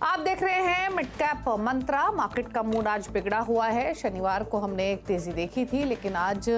आप देख रहे हैं मिड कैप मंत्रा। मार्केट का मूड आज बिगड़ा हुआ है। शनिवार को हमने एक तेजी देखी थी, लेकिन आज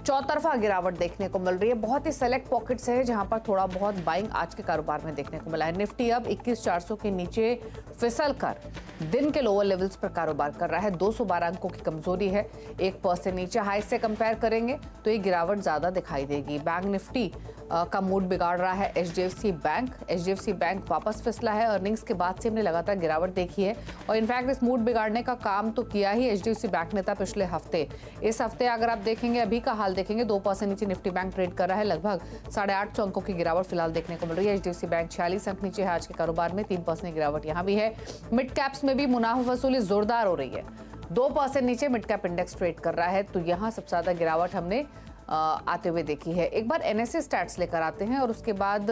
चौतरफा गिरावट देखने को मिल रही है। बहुत ही सेलेक्ट पॉकेट्स है जहां पर थोड़ा बहुत बाइंग आज के कारोबार में देखने को मिला है। निफ्टी अब 21,400 के नीचे फिसल कर दिन के लोअर लेवल्स पर कारोबार कर रहा है। 212 अंकों की कमजोरी है। 1% नीचे हाई से कंपेयर करेंगे तो ये गिरावट ज्यादा दिखाई देगी। बैंक निफ्टी का मूड बिगाड़ रहा है एचडीएफसी बैंक वापस फिसला है। अर्निंग्स के बाद से हमने लगातार गिरावट देखी है और इनफैक्ट इस मूड बिगाड़ने का काम तो किया ही एचडीएफसी बैंक ने था पिछले हफ्ते। इस हफ्ते अगर आप देखेंगे, अभी का हाल देखेंगे, 2% नीचे निफ्टी बैंक ट्रेड कर रहा है। लगभग 850 अंकों की गिरावट फिलहाल देखने को मिल रही है। एचडीएफसी बैंक 46 अंक नीचे है आज के कारोबार में। 3% गिरावट यहाँ भी है। मिड कैप्स में भी मुनाफा वसूली जोरदार हो रही है। 2% नीचे मिड कैप इंडेक्स ट्रेड कर रहा है, तो यहाँ सबसे ज्यादा गिरावट हमने आते हुए देखी है। एक बार एनएसए स्टैट्स लेकर आते हैं और उसके बाद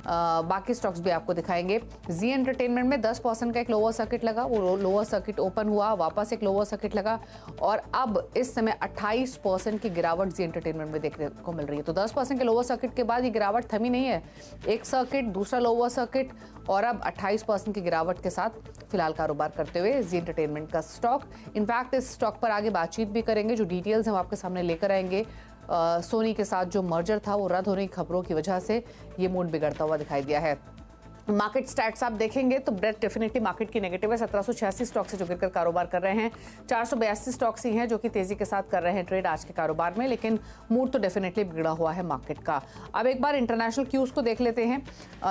बाकी स्टॉक्स भी आपको दिखाएंगे। जी एंटरटेनमेंट में 10% का एक लोअर सर्किट लगा, वो लोअर सर्किट ओपन हुआ, वापस एक लोअर सर्किट लगा और अब इस समय 28% की गिरावट जी एंटरटेनमेंट में देखने को मिल रही है। तो 10% के लोअर सर्किट के बाद ये गिरावट थमी नहीं है। एक सर्किट, दूसरा लोअर सर्किट और अब 28% की गिरावट के साथ फिलहाल कारोबार करते हुए जी एंटरटेनमेंट का स्टॉक। इनफैक्ट इस स्टॉक पर आगे बातचीत भी करेंगे। जो डिटेल्स हम आपके सामने लेकर आएंगे। सोनी के साथ जो मर्जर था वो रद्द होने की खबरों की वजह से ये मूड बिगड़ता हुआ दिखाई दिया है। मार्केट स्टैट्स आप देखेंगे तो ब्रेथ डेफिनेटली मार्केट की नेगेटिव है। 1786 स्टॉक्स जो गिरकर कारोबार कर रहे हैं। 482 स्टॉक्स ही हैं जो कि तेजी के साथ कर रहे हैं ट्रेड आज के कारोबार में, लेकिन मूड तो डेफिनेटली बिगड़ा हुआ है मार्केट का। अब एक बार इंटरनेशनल क्यूज को देख लेते हैं,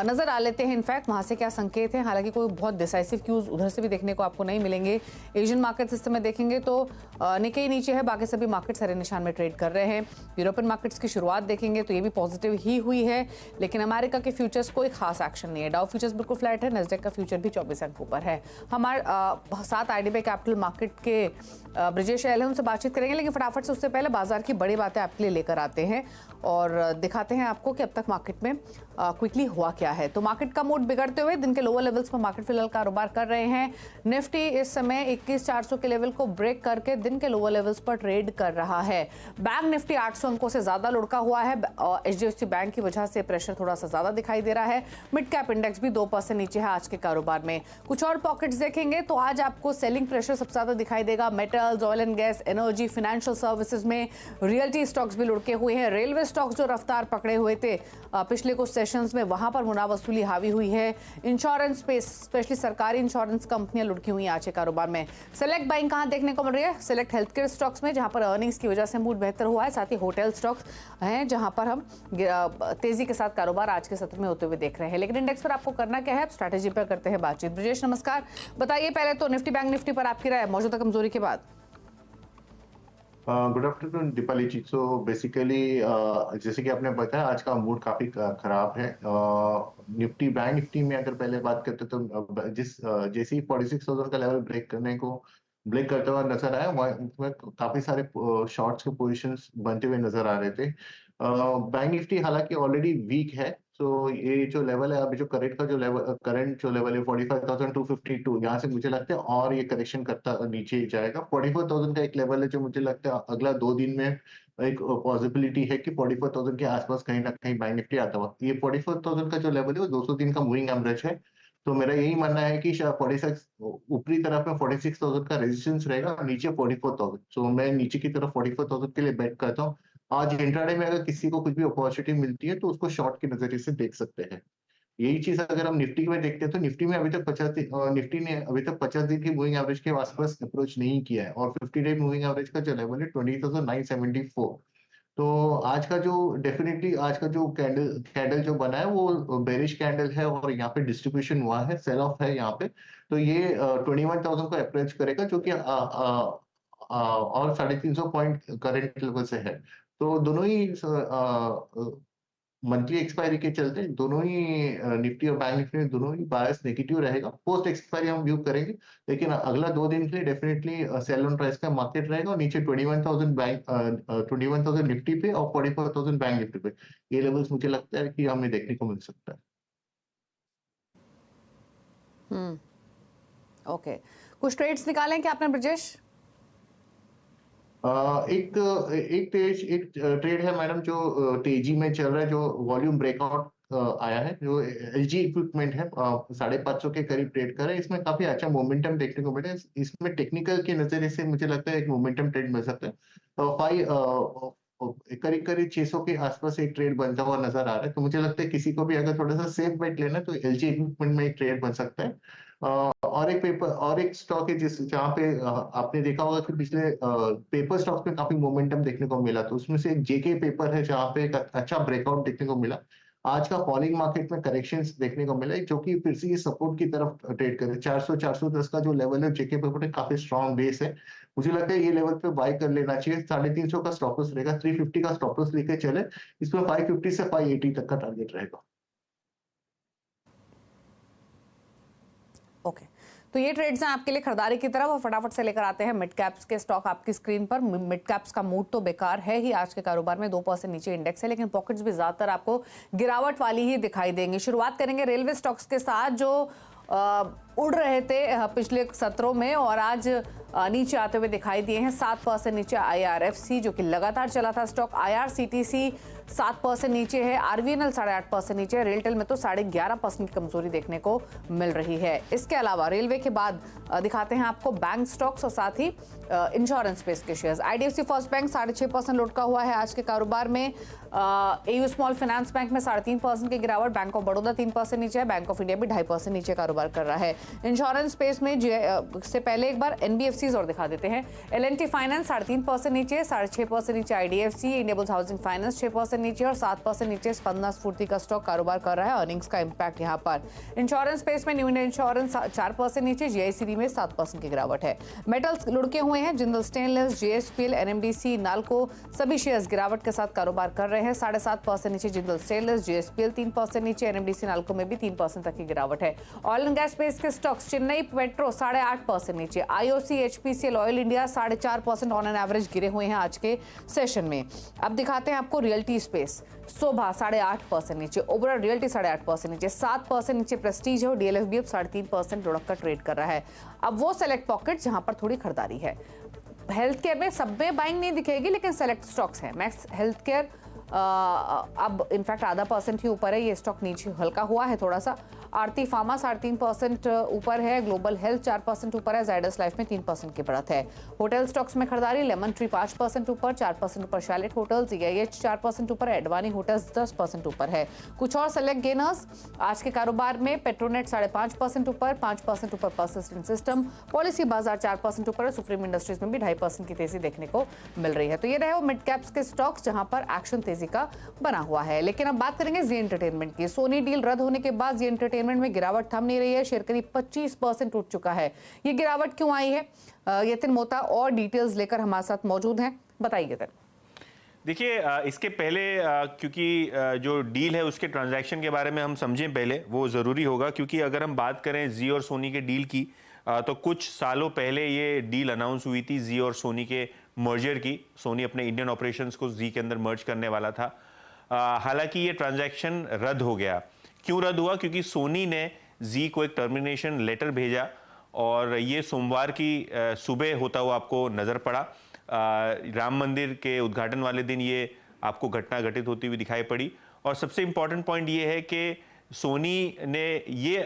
नजर आ लेते हैं इनफैक्ट वहां से क्या संकेत है। हालांकि कोई बहुत डिसाइसिव क्यूज उधर से भी देखने को आपको नहीं मिलेंगे। एशियन मार्केट इस समय देखेंगे तो निक्केई नीचे है, बाकी सभी मार्केट्स हरे निशान में ट्रेड कर रहे हैं। यूरोपियन मार्केट्स की शुरुआत देखेंगे तो ये भी पॉजिटिव ही हुई है, लेकिन अमेरिका के फ्यूचर्स कोई खास एक्शन नहीं है। डाउ फ्यूचर्स बिल्कुल फ्लैट है, नैस्डैक का फ्यूचर भी 24 अंक ऊपर है। हमारे साथ आईडीबीआई कैपिटल मार्केट के ब्रिजेश एल हैं, उनसे बातचीत करेंगे, लेकिन फटाफट से उससे पहले बाजार की बड़ी बातें आपके लिए लेकर आते हैं और दिखाते हैं आपको कि अब तक मार्केट में क्विकली हुआ क्या है। तो मार्केट का मूड बिगड़ते हुए दिन के लोअर लेवल्स पर मार्केट फिलहाल कारोबार कर रहे हैं। निफ्टी इस समय 21,400 के लेवल को ब्रेक करके दिन के लोअर लेवल्स पर ट्रेड कर रहा है। बैंक निफ्टी 800 अंकों से ज्यादा लुढ़का हुआ है। एचडीएफसी बैंक की वजह से प्रेशर थोड़ा सा ज्यादा दिखाई दे रहा है। मिड कैप इंडेक्स भी 2% नीचे है आज के कारोबार में। कुछ और पॉकेट्स देखेंगे तो आज आपको सेलिंग प्रेशर सबसे ज्यादा दिखाई देगा। Metals, oil and gas, energy, financial services में। रियल्टी स्टॉक्स भी लुढ़के हुए हैं। रेलवे स्टॉक्स जो रफ्तार पकड़े हुए थे पिछले कुछ सेशंस में, वहां पर मुनाफा वसूली हावी हुई है। इंश्योरेंस स्पेस, स्पेशली सरकारी इंश्योरेंस कंपनियां लुढ़की हुई आज के कारोबार में। सेलेक्ट बाइंग कहां देखने को मिल रही है? सेलेक्ट हेल्थ केयर स्टॉक्स में, जहां पर अर्निंग्स की वजह से मूड बेहतर हुआ है। साथ ही होटल स्टॉक्स हैं जहां पर हम तेजी के साथ कारोबार आज के सत्र में होते हुए देख रहे हैं। लेकिन इंडेक्स पर आपको करना क्या है, स्ट्रैटेजी पर करते हैं बातचीत। ब्रिजेश नमस्कार, बताइए पहले तो निफ्टी बैंक निफ्टी पर आपकी राय मौजूदा कमजोरी के बाद। गुड आफ्टरनून दीपाली जी। सो बेसिकली जैसे कि आपने बताया आज का मूड काफी खराब है। निफ्टी बैंक निफ्टी में अगर पहले बात करते तो जैसे ही 46,000 का लेवल ब्रेक करते हुआ नजर आया, वहाँ काफी सारे शॉर्ट्स के पोजीशंस बनते हुए नजर आ रहे थे। बैंक निफ्टी हालांकि ऑलरेडी वीक है, तो ये जो लेवल है अभी जो करंट जो लेवल है 45,252, यहाँ से मुझे लगता है और ये करेक्शन करता नीचे जाएगा। 44,000 का एक लेवल है जो मुझे लगता है अगला 2 दिन में एक पॉसिबिलिटी है कि 44,000 के आसपास कहीं ना कहीं बैंक निफ्टी आता हुआ। ये 44,000 का जो लेवल है वो 200 दिन का मूविंग एवरेज है। तो मेरा यही मानना है कि शायद 46 ऊपरी तरफ में 46,000 का रेजिस्टेंस रहेगा और नीचे 44,000। सो मैं नीचे की तरफ 44,000 के लिए बेट करता हूँ। आज इंट्राडे में अगर किसी को कुछ भी अपॉर्चुनिटी मिलती है तो उसको शॉर्ट के नजरिए से देख सकते हैं। यही चीज अगर हम निफ्टी में देखते हैं तो निफ्टी में अभी तक 50 दिन की मूविंग एवरेज के आसपास अप्रोच नहीं किया है और 50 डे मूविंग एवरेज का जो लेवल है 20,974। तो आज का जो कैंडल जो बना है वो बेरिश कैंडल है और यहाँ पे डिस्ट्रीब्यूशन हुआ है, सेल ऑफ है यहाँ पे। तो ये 21,000 को अप्रोच करेगा, जो कि और 350 पॉइंट करंट लेवल से है। तो दोनों ही मंथली एक्सपायरी के चलते दोनों ही निफ्टी और बैंक निफ्टी में दोनों ही बायस नेगेटिव रहेगा। पोस्ट एक्सपायरी हम व्यू करेंगे, लेकिन अगला 2 दिन के लिए डेफिनेटली सेल ऑन प्राइस का मार्केट रहेगा और नीचे 21,000 निफ्टी पे और 44,000 बैंक निफ्टी पे। ये लेवल्स मुझे लगता है कि हमें देखने को मिल सकता है। ओके, कुछ ट्रेड्स निकालें क्या आपने ब्रिजेश? एक ट्रेड है मैडम जो तेजी में चल रहा है, जो वॉल्यूम ब्रेकआउट आया है जो एलजी इक्विपमेंट है, 550 के करीब ट्रेड कर रहा है। इसमें काफी अच्छा मोमेंटम देखने को मिला है। इसमें टेक्निकल के नजरिए से मुझे लगता है एक मोमेंटम ट्रेड मिल सकता है। करीब करीब 600 के आसपास एक ट्रेड बनता हुआ नजर आ रहा है। तो मुझे लगता है किसी को भी अगर थोड़ा सा सेफ बेट लेना है तो एलजी इक्विपमेंट में एक ट्रेड बन सकता है। और एक स्टॉक है जिस जहाँ पे आपने देखा होगा कि पिछले पेपर स्टॉक्स में काफी मोमेंटम देखने को मिला। तो उसमें से एक जेके पेपर है जहाँ पे एक अच्छा ब्रेकआउट देखने को मिला। आज का फॉलिंग मार्केट में करेक्शंस देखने को मिला है, जो कि फिर से ये सपोर्ट की तरफ ट्रेड करे। 400-410 का जो लेवल है जेके पेपर है, काफी स्ट्रॉन्ग बेस है। मुझे लगता है ये लेवल पे बाय कर लेना चाहिए। 350 का स्टॉप लॉस रहेगा, 350 का स्टॉप लॉस लेके चले। इसमें 550 से 580 तक का टारगेट रहेगा। ओके, तो ये ट्रेड्स हैं आपके लिए खरीदारी की तरफ। और फटाफट से लेकर आते हैं मिड कैप्स के स्टॉक आपकी स्क्रीन पर। मिड कैप्स का मूड तो बेकार है ही आज के कारोबार में, 2% नीचे इंडेक्स है, लेकिन पॉकेट्स भी ज्यादातर आपको गिरावट वाली ही दिखाई देंगी। शुरुआत करेंगे रेलवे स्टॉक्स के साथ, जो उड़ रहे थे पिछले सत्रों में और आज नीचे आते हुए दिखाई दिए हैं। 7% नीचे IRFC, जो कि लगातार चला था स्टॉक। IRCTC 7% नीचे है। RVNL 8.5% नीचे है। रेलटेल में तो 11.5% की कमजोरी देखने को मिल रही है। इसके अलावा रेलवे के बाद दिखाते हैं आपको बैंक स्टॉक्स और साथ ही इंश्योरेंस स्पेस के शेयर्स। IDFC फर्स्ट बैंक 6.5% लुढ़का हुआ है आज के कारोबार में। AU स्मॉल फाइनेंस बैंक में 3.5% की गिरावट। बैंक ऑफ बड़ौदा 3% नीचे है। बैंक ऑफ इंडिया भी 2.5% नीचे कारोबार कर रहा है। इंश्योरेंस स्पेस में से पहले एक बार NBFCs और दिखा देते हैं। L&T फाइनेंस 3.5% नीचे, 6.5% नीचे IDFC, इंडियाबुल्स हाउसिंग फाइनेंस 6% नीचे और 7% नीचे स्पंदना स्फूर्ति का स्टॉक कारोबार कर रहा है। अर्निंग्स का इंपैक्ट यहाँ पर। इंश्योरेंस स्पेस में न्यू इंडिया इंश्योरेंस 4% नीचे, GICD में 7% की गिरावट है। मेटल्स लुढ़के हुए हैं। Jindal stainless, JSPL, NMDC, NALCO सभी शेयर्स गिरावट के साथ कारोबार कर रहे हैं। 7.5% नीचे जिंदल स्टेनलेस, JSPL 3% नीचे, NMDC नाल्को में भी 3% तक की गिरावट है। ऑयल एंड गैस स्पेस के स्टॉक्स, चेन्नई पेट्रो 8.5% नीचे, IOC, HPCL, oil India 4.5% on an average गिरे हुए हैं आज के सेशन में। अब दिखाते हैं आपको रियल्टी स्पेस। शोभा 8.5% नीचे, ओबरा रियल्टी 8.5% नीचे, 7% नीचे प्रेस्टीज है और DLF भी अब 3.5% लुढ़क कर ट्रेड कर रहा है। अब वो सेलेक्ट पॉकेट जहां पर थोड़ी खरीदारी है। हेल्थ केयर में सब में बाइंग नहीं दिखेगी, लेकिन सेलेक्ट स्टॉक्स हैं। मैक्स हेल्थ केयर अब इनफैक्ट 0.5% ही ऊपर है। ये स्टॉक नीचे हल्का हुआ है थोड़ा सा। आरती फार्मा 3.5% ऊपर है। ग्लोबल हेल्थ 4% ऊपर है। जायडस लाइफ में 3% की बढ़त है। होटल स्टॉक्स में खरीदारी, लेमन ट्री 5% ऊपर, 4% ऊपर शैलेट होटल्स, EIH 4% ऊपर, एडवानी होटल्स 10% ऊपर है। कुछ और सेलेक्ट गेनर्स आज के कारोबार में, पेट्रोनेट 5.5% ऊपर, 5% ऊपर पर्सिस्टेंट सिस्टम, पॉलिसी बाजार 4% ऊपर है। सुप्रीम इंडस्ट्रीज में भी 2.5% की तेजी देखने को मिल रही है। तो ये रहे वो मिड कैप्स के स्टॉक्स जहां पर एक्शन तेजी का बना हुआ है। लेकिन अब बात करेंगे जी एंटरटेनमेंट की। सोनी डील रद्द होने के बाद जी एंटरटेनमेंट में गिरावट थम नहीं रही है। शेयर करीब 25% उठ चुका है। ये गिरावट क्यों आई है? यतिन मोहता और डिटेल्स लेकर हमारे साथ मौजूद हैं, बताइए यतिन। देखिए, इसके पहले क्योंकि जो डील है उसके ट्रांजैक्शन के बारे में हम समझें पहले, वो ज़रूरी होगा। क्योंकि अगर हम बात करें जी और सोनी के डील की, तो कुछ सालों पहले ये डील अनाउंस हुई थी जी और सोनी के मर्जर की। सोनी अपने इंडियन ऑपरेशंस को जी के अंदर मर्ज करने वाला था। हालांकि ये ट्रांजैक्शन रद्द हो गया। क्यों रद्द हुआ? क्योंकि सोनी ने जी को एक टर्मिनेशन लेटर भेजा और ये सोमवार की सुबह होता हुआ आपको नज़र पड़ा। राम मंदिर के उद्घाटन वाले दिन ये आपको घटना घटित होती हुई दिखाई पड़ी। और सबसे इम्पॉर्टेंट पॉइंट ये है कि सोनी ने ये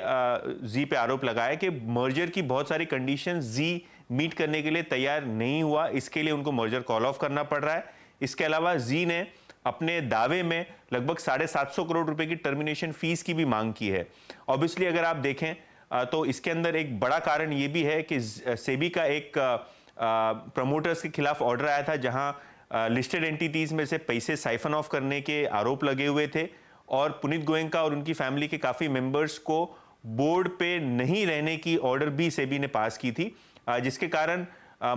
जी पे आरोप लगाया कि मर्जर की बहुत सारी कंडीशन जी मीट करने के लिए तैयार नहीं हुआ, इसके लिए उनको मर्जर कॉल ऑफ करना पड़ रहा है। इसके अलावा जी ने अपने दावे में लगभग 750 करोड़ रुपए की टर्मिनेशन फीस की भी मांग की है। ऑब्वियसली अगर आप देखें तो इसके अंदर एक बड़ा कारण ये भी है कि सेबी का एक प्रमोटर्स के खिलाफ ऑर्डर आया था, जहां लिस्टेड एंटिटीज में से पैसे साइफन ऑफ करने के आरोप लगे हुए थे और पुनीत गोयनका और उनकी फैमिली के काफी मेंबर्स को बोर्ड पे नहीं रहने की ऑर्डर भी सेबी ने पास की थी, जिसके कारण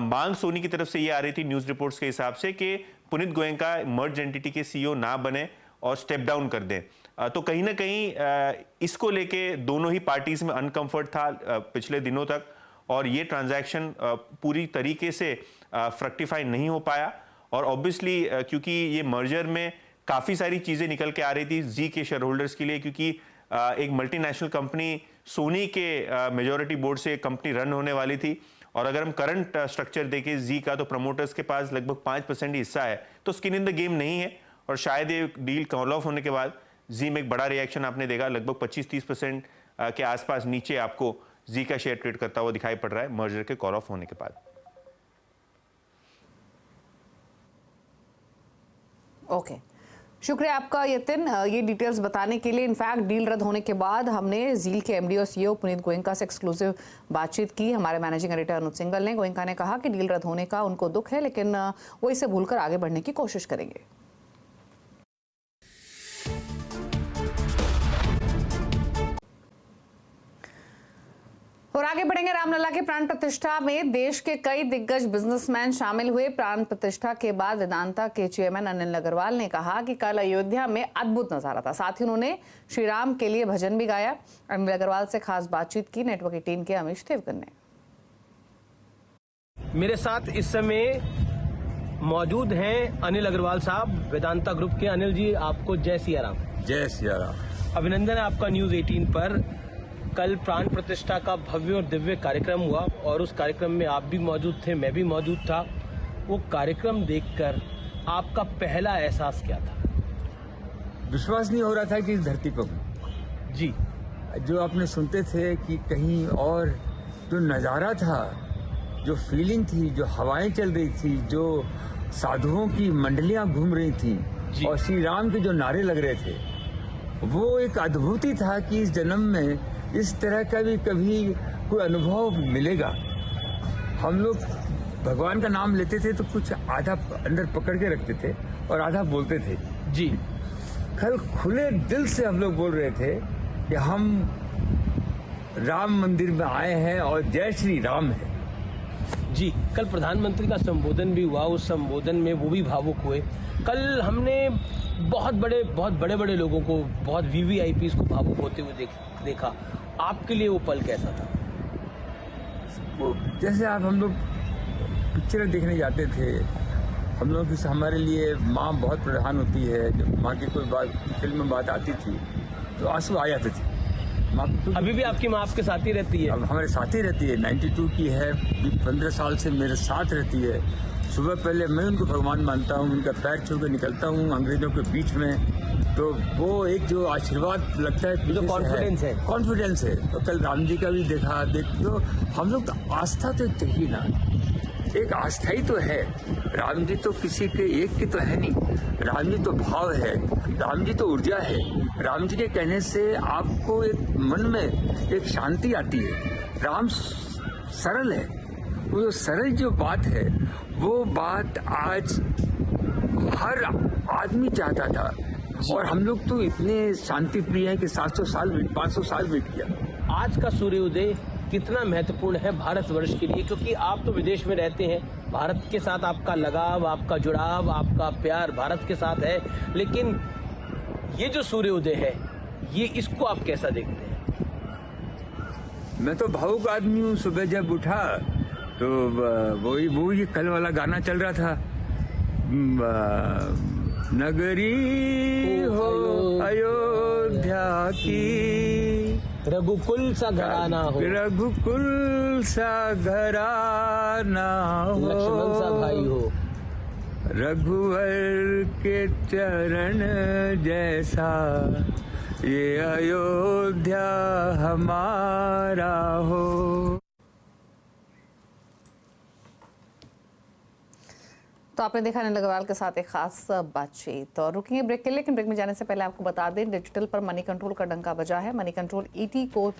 मांग सोनी की तरफ से ये आ रही थी न्यूज रिपोर्ट्स के हिसाब से कि पुनीत गोयनका मर्ज एंटिटी के CEO ना बने और स्टेप डाउन कर दें। तो कहीं ना कहीं इसको लेके दोनों ही पार्टीज में अनकंफर्ट था पिछले दिनों तक, और ये ट्रांजैक्शन पूरी तरीके से फ्रक्टिफाई नहीं हो पाया। और ऑब्वियसली क्योंकि ये मर्जर में काफ़ी सारी चीज़ें निकल के आ रही थी जी के शेयर होल्डर्स के लिए, क्योंकि एक मल्टीनेशनल कंपनी सोनी के मेजॉरिटी बोर्ड से कंपनी रन होने वाली थी। और अगर हम करंट स्ट्रक्चर देखें जी का, तो प्रमोटर्स के पास लगभग 5% ही हिस्सा है, तो स्किन इन द गेम नहीं है। और शायद ये डील कॉल ऑफ होने के बाद जी में एक बड़ा रिएक्शन आपने देखा, लगभग 25-30% के आसपास नीचे आपको जी का शेयर ट्रेड करता हुआ दिखाई पड़ रहा है मर्जर के कॉल ऑफ होने के बाद। ओके, शुक्रिया आपका यतिन, ये डिटेल्स बताने के लिए। इनफैक्ट डील रद्द होने के बाद हमने जील के एमडी और सीईओ पुनीत गोयनका से एक्सक्लूसिव बातचीत की। हमारे मैनेजिंग एडिटर अनुज सिंगल ने, गोयनका ने कहा कि डील रद्द होने का उनको दुख है, लेकिन वो इसे भूलकर आगे बढ़ने की कोशिश करेंगे। और आगे बढ़ेंगे रामलला के प्राण प्रतिष्ठा में देश के कई दिग्गज बिजनेसमैन शामिल हुए। प्राण प्रतिष्ठा के बाद वेदांता के चेयरमैन अनिल अग्रवाल ने कहा कि कल अयोध्या में अद्भुत नजारा था। साथ ही उन्होंने श्री राम के लिए भजन भी गाया। अनिल अग्रवाल से खास बातचीत की नेटवर्क 18 के अमीश देवगन ने। मेरे साथ इस समय मौजूद हैं अनिल अग्रवाल साहब, वेदांता ग्रुप के। अनिल जी, आपको जय सिया राम। जय सिया राम। अभिनंदन है आपका न्यूज 18 पर। कल प्राण प्रतिष्ठा का भव्य और दिव्य कार्यक्रम हुआ और उस कार्यक्रम में आप भी मौजूद थे, मैं भी मौजूद था। वो कार्यक्रम देखकर आपका पहला एहसास क्या था? विश्वास नहीं हो रहा था कि इस धरती पर हूं। जी, जो आपने सुनते थे कि कहीं और, जो नजारा था, जो फीलिंग थी, जो हवाएं चल रही थी, जो साधुओं की मंडलियां घूम रही थी और श्री राम के जो नारे लग रहे थे, वो एक अद्भुति था कि इस जन्म में इस तरह का भी कभी कोई अनुभव मिलेगा। हम लोग भगवान का नाम लेते थे तो कुछ आधा अंदर पकड़ के रखते थे और आधा बोलते थे। जी, कल खुले दिल से हम लोग बोल रहे थे कि हम राम मंदिर में आए हैं और जय श्री राम है। जी, कल प्रधानमंत्री का संबोधन भी हुआ। उस संबोधन में वो भी भावुक हुए। कल हमने बहुत बड़े लोगों को, बहुत वीवीआईपीस को भावुक होते हुए देखा। आपके लिए वो पल कैसा था? वो जैसे हम लोग पिक्चर देखने जाते थे, हम लोग की हमारे लिए माँ बहुत प्रधान होती है। जब माँ की कोई बात फिल्म में बात आती थी तो आंसू आ जाते थे। माँ अभी भी आपकी माँ आपके साथ ही रहती है? अब हमारे साथ ही रहती है, 92 की है, 15 साल से मेरे साथ रहती है। सुबह पहले मैं उनको भगवान मानता हूँ, उनका पैर छू के निकलता हूँ अंग्रेजों के बीच में, तो वो एक जो आशीर्वाद लगता है, जो कॉन्फिडेंस है। तो कल राम जी का भी देखा, तो हम लोग तो आस्था तो चाहिए ना, एक आस्था ही तो है। राम जी तो किसी के एक की तो है नहीं, राम जी तो भाव है, राम जी तो ऊर्जा है। राम जी के कहने से आपको एक मन में एक शांति आती है। राम सरल है, वो जो सरल जो बात है, वो बात आज हर आदमी चाहता था। और हम लोग तो इतने शांति प्रिय हैं कि 700 साल 500 साल बीत गया। आज का सूर्योदय कितना महत्वपूर्ण है भारतवर्ष के लिए? क्योंकि आप तो विदेश में रहते हैं, भारत के साथ आपका लगाव, आपका जुड़ाव, आपका प्यार भारत के साथ है, लेकिन ये जो सूर्योदय है, ये इसको आप कैसा देखते हैं? मैं तो भावुक आदमी हूँ। सुबह जब उठा तो वो ये कल वाला गाना चल रहा था, नगरी हो अयोध्या की, रघुकुल सा घराना हो, रघुकुल सा घराना हो, लक्ष्मण सा भाई हो, रघुवर के चरण जैसा ये अयोध्या हमारा हो। तो आपने देखा अनिल अग्रवाल के साथ एक खास बातचीत। और रुकेंगे ब्रेक के लिए, लेकिन ब्रेक में जाने से पहले आपको बता दें, डिजिटल पर मनी कंट्रोल का डंका बजा है। मनी कंट्रोल ईटी को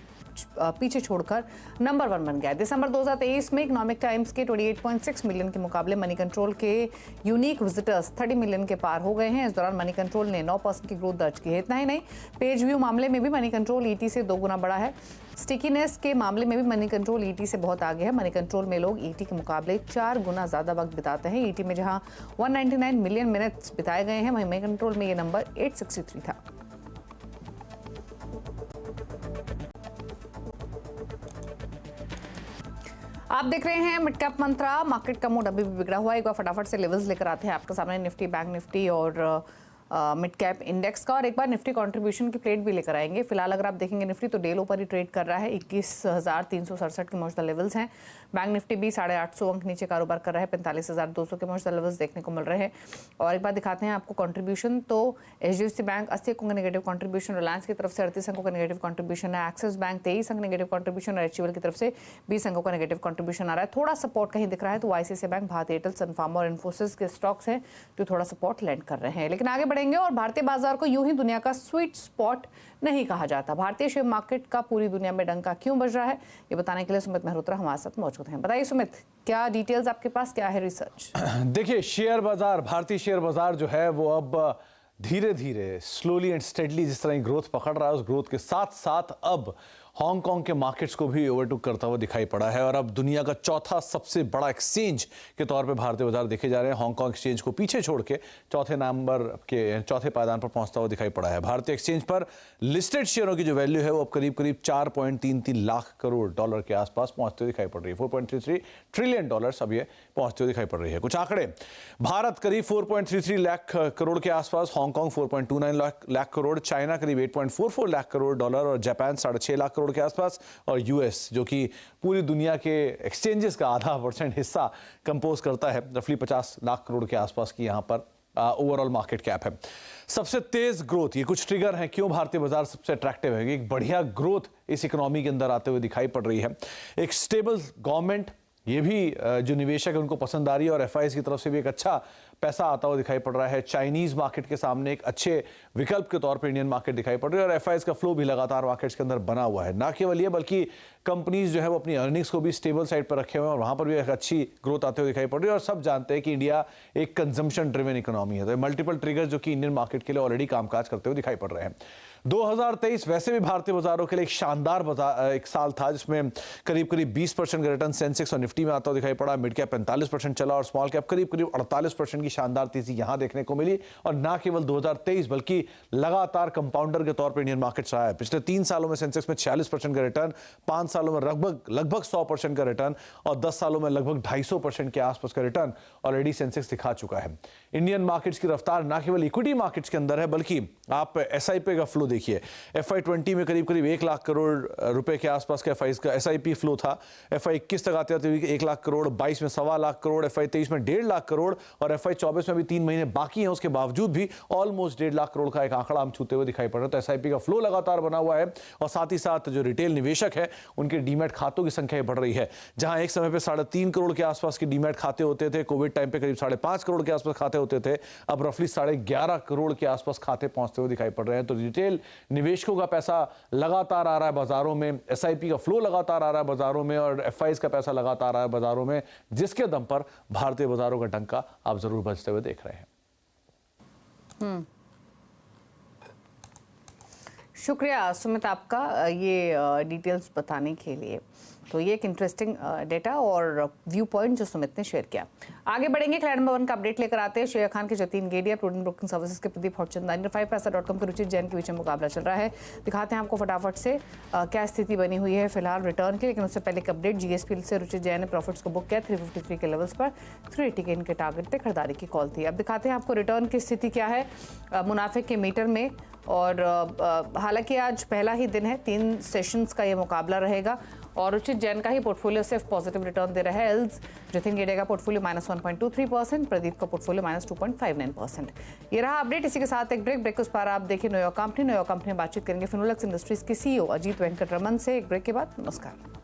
पीछे छोड़कर नंबर 1 बन गया है। दिसंबर 2023 में इकोनॉमिक टाइम्स के 28.6 मिलियन के मुकाबले मनी कंट्रोल के यूनिक विजिटर्स 30 मिलियन के पार हो गए हैं। इस दौरान मनी कंट्रोल ने 9% की ग्रोथ दर्ज की है। इतना ही नहीं, पेज व्यू मामले में भी मनी कंट्रोल ईटी से 2 गुना बड़ा है। स्टिकीनेस के मामले में भी मनी कंट्रोल ईटी से बहुत आगे है। मनी कंट्रोल में लोग ईटी के मुकाबले 4 गुना ज्यादा वक्त बिताते हैं। ईटी में जहां 199 मिलियन मिनट्स बिताए गए हैं, वहीं मनी कंट्रोल में ये नंबर 863 था। आप देख रहे हैं मिड कैप मंत्रा। मार्केट का मूड अभी भी बिगड़ा हुआ है। एक बार फटाफट से लेवल्स लेकर आते हैं आपके सामने। निफ्टी, बैंक निफ्टी और मिड कैप इंडेक्स का। और एक बार निफ्टी कंट्रीब्यूशन की प्लेट भी लेकर आएंगे। फिलहाल अगर आप देखेंगे निफ्टी तो डे लो पर ही ट्रेड कर रहा है, 21,367 के मौजूदा लेवल्स हैं। बैंक निफ्टी भी 850 अंक नीचे कारोबार कर रहा है, 45,200 के मौजूदा लेवल्स देखने को मिल रहे हैं। और एक बार दिखाते हैं आपको कंट्रीब्यूशन, तो HDFC बैंक 80 अंकों का नेगेटिव कंट्रीब्यूशन, रिलायंस की तरफ से 38 अंकों का नेगेटिव कंट्रीब्यूशन है, एक्सिस बैंक 23 अंक नेगेटिव कंट्रीब्यूशन और HUL की तरफ से 20 अंकों का नेगेटिव कंट्रीब्यूशन आ रहा है। थोड़ा सपोर्ट कहीं दिख रहा है तो ICICI बैंक, भारतीय एयरटेल, सन फार्मा और इन्फोसिस के स्टॉक्स हैं जो थोड़ा सपोर्ट लैंड कर रहे हैं। लेकिन आगे बढ़ेंगे और भारतीय बाजार को यूं ही दुनिया का स्वीट स्पॉट नहीं कहा जाता। भारतीय शेयर मार्केट का पूरी दुनिया में डंका क्यों बज रहा है, ये बताने के लिए सुमित मेहरोत्रा हमारे साथ मौजूद हैं। बताइए सुमित, क्या डिटेल्स आपके पास, क्या है रिसर्च? देखिए, शेयर बाजार, भारतीय शेयर बाजार जो है वो अब धीरे धीरे स्लोली एंड स्टेडली जिस तरह ग्रोथ पकड़ रहा है, उस ग्रोथ के साथ साथ अब हांगकांग के मार्केट्स को भी ओवरटेक करता हुआ दिखाई पड़ा है और अब दुनिया का चौथा सबसे बड़ा एक्सचेंज के तौर पे भारतीय बाजार देखे जा रहे हैं। हांगकांग एक्सचेंज को पीछे छोड़ के चौथे नंबर के चौथे पायदान पर पहुंचता हुआ दिखाई पड़ा है। भारतीय एक्सचेंज पर लिस्टेड शेयरों की जो वैल्यू है वो अब करीब करीब 4.33 लाख करोड़ डॉलर के आसपास पहुंचते हुए दिखाई पड़ रही है। 4.33 ट्रिलियन डॉलर्स अब ये पहुंचते हुए दिखाई पड़ रही है। कुछ आंकड़े, भारत करीब 4.33 लाख करोड़ के आसपास, हांगकांग 4.29 लाख करोड़, चाइना करीब 8.44 लाख करोड़ डॉलर और जापान 6.5 लाख करोड़ के आसपास, और यूएस जो कि पूरी दुनिया के एक्सचेंजेस का आधा % हिस्सा कंपोज करता है, रफली 50 लाख करोड़ के आसपास की यहां पर ओवरऑल मार्केट कैप है। सबसे तेज ग्रोथ, ये कुछ ट्रिगर हैं क्यों भारतीय बाजार सबसे अट्रैक्टिव है। एक बढ़िया ग्रोथ इस इकोनॉमी के अंदर आते हुए दिखाई पड़ रही है। एक स्टेबल गवर्नमेंट, ये भी जो निवेशक है उनको पसंद आ रही है और एफआईआई की तरफ से भी एक अच्छा पैसा आता हुआ दिखाई पड़ रहा है। चाइनीज मार्केट के सामने एक अच्छे विकल्प के तौर पर इंडियन मार्केट दिखाई पड़ रही है और एफआईआई का फ्लो भी लगातार मार्केट्स के अंदर बना हुआ है। ना केवल ये, बल्कि कंपनीज जो है वो अपनी अर्निंग्स को भी स्टेबल साइड पर रखे हुए हैं और वहां पर भी एक अच्छी ग्रोथ आते हुए दिखाई पड़ रही है। और सब जानते हैं कि इंडिया एक कंजम्पशन ड्रिवन इकोनॉमी है, तो मल्टीपल ट्रिगर्स जो कि इंडियन मार्केट के लिए ऑलरेडी कामकाज करते हुए दिखाई पड़ रहे हैं। 2023 वैसे भी भारतीय बाजारों के लिए एक शानदार एक साल था जिसमें करीब करीब 20% का रिटर्न सेंसेक्स और निफ्टी में आता हुआ दिखाई पड़ा। मिड कैप 45% चला और स्मॉल कैप करीब करीब 48% की शानदार तेजी यहां देखने को मिली। और ना केवल 2023 बल्कि लगातार कंपाउंडर के तौर पर इंडियन मार्केट्स रहा है। पिछले 3 सालों में सेंसेक्स में 46% का रिटर्न, 5 सालों में लगभग 100% का रिटर्न और 10 सालों में लगभग 250% के आसपास का रिटर्न ऑलरेडी सेंसेक्स दिखा चुका है। इंडियन मार्केट्स की रफ्तार ना केवल इक्विटी मार्केट्स के अंदर है बल्कि आप एसआईपी का फ्लो देखिए। FY20 में करीब करीब 1 लाख करोड़ रुपए के आसपास का एसआईपी फ्लो था। FY21 तक आते आते 1 लाख करोड़, 22 में 1.25 लाख करोड़, FY23 में 1.5 लाख करोड़ और FY24 में भी 3 महीने बाकी हैं, उसके बावजूद भी ऑलमोस्ट 1.5 लाख करोड़ का एक आंकड़ा हम छूते हुए दिखाई पड़ रहा है। तो एसआईपी का फ्लो लगातार बना हुआ है और साथ ही साथ जो रिटेल निवेशक है उनके डीमैट खातों की संख्या बढ़ रही है। जहां एक समय पे 3.5 करोड़ के आसपास के डीमैट खाते होते थे, कोविड टाइम पे करीब 5.5 करोड़ के आसपास खाते होते थे, अब रफली 11.5 करोड़ के आसपास खाते पहुंचते हुए दिखाई पड़ रहे हैं। तो रिटेल निवेशकों का पैसा लगातार आ रहा है बाजारों में, एसआईपी का फ्लो लगातार आ रहा है बाजारों में और एफआईआई का पैसा लगातार आ रहा है बाजारों में, जिसके दम पर भारतीय बाजारों का डंका आप जरूर बजते हुए देख रहे हैं। शुक्रिया सुमित आपका ये डिटेल्स बताने के लिए। तो ये एक इंटरेस्टिंग डेटा और व्यू पॉइंट जो सुमित ने शेयर किया। आगे बढ़ेंगे, खिलाड़ी नंबर 1 का अपडेट लेकर आते हैं। श्रेया खान के Jatin Gadia, prudent broking services के प्रदीप हॉटचंद, 95पैसा.com के रुचित जैन के बीच में मुकाबला चल रहा है। दिखाते हैं आपको फटाफट से क्या स्थिति बनी हुई है फिलहाल रिटर्न की। लेकिन उससे पहले एक अपडेट, जीएसपी से रुचित जैन ने प्रॉफिट्स को बुक किया 353 के लेवल्स पर, 380 के इनके टारगेट पे खरीदारी की कॉल थी। अब दिखाते हैं आपको रिटर्न की स्थिति क्या है मुनाफे के मीटर में। और हालांकि आज पहला ही दिन है, 3 सेशंस का ये मुकाबला रहेगा और रुचित जैन का ही पोर्टफोलियो सिर्फ पॉजिटिव रिटर्न दे रहा है। एल्स जतिन गेडिया का पोर्टफोलियो -1.23%, प्रदीप का पोर्टफोलियो -2.59%। ये रहा अपडेट। इसी के साथ एक ब्रेक उस पर आप देखिए न्यूयॉर्क कंपनी में बातचीत करेंगे फिनोलेक्स इंडस्ट्रीज के सीईओ अजीत वेंकटरमन से। एक ब्रेक के बाद नमस्कार।